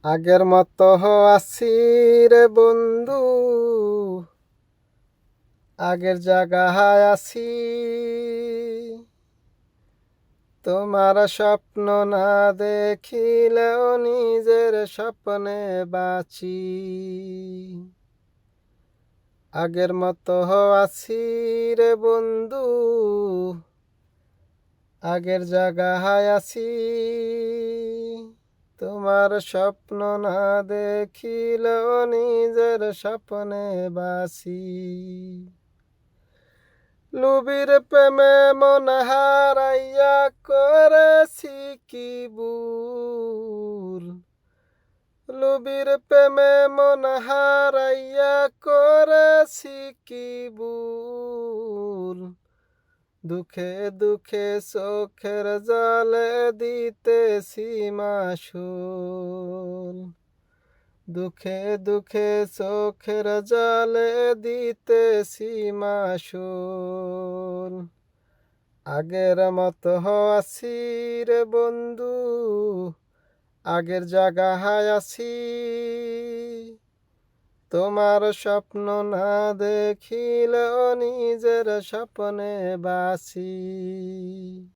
আগের মতো আছি রে বন্ধু, আগের জায়গায় আছি। তোমার স্বপ্ন না দেখিলেও নিজের স্বপ্নে বাঁচি। আগের মতো আছি রে বন্ধু, আগের জায়গায় আছি। তোমার স্বপ্ন না দেখিলেও নিজের স্বপ্নে বাসি। লুবির প্রেমে মন হারাইয়া করেছি কি ভুল। লুবির প্রেমে মন হারাইয়া করেছি কি ভুল। দুঃখে দুঃখে চোখের জলে দিতেছি মাসুল। দুঃখে দুঃখে চোখের জলে দিতেছি মাসুল। আগের মতো আছি রে বন্ধু, আগের জায়গায় আছি। তোমার স্বপ্ন না দেখিলেও নিজের স্বপ্নে বাসি।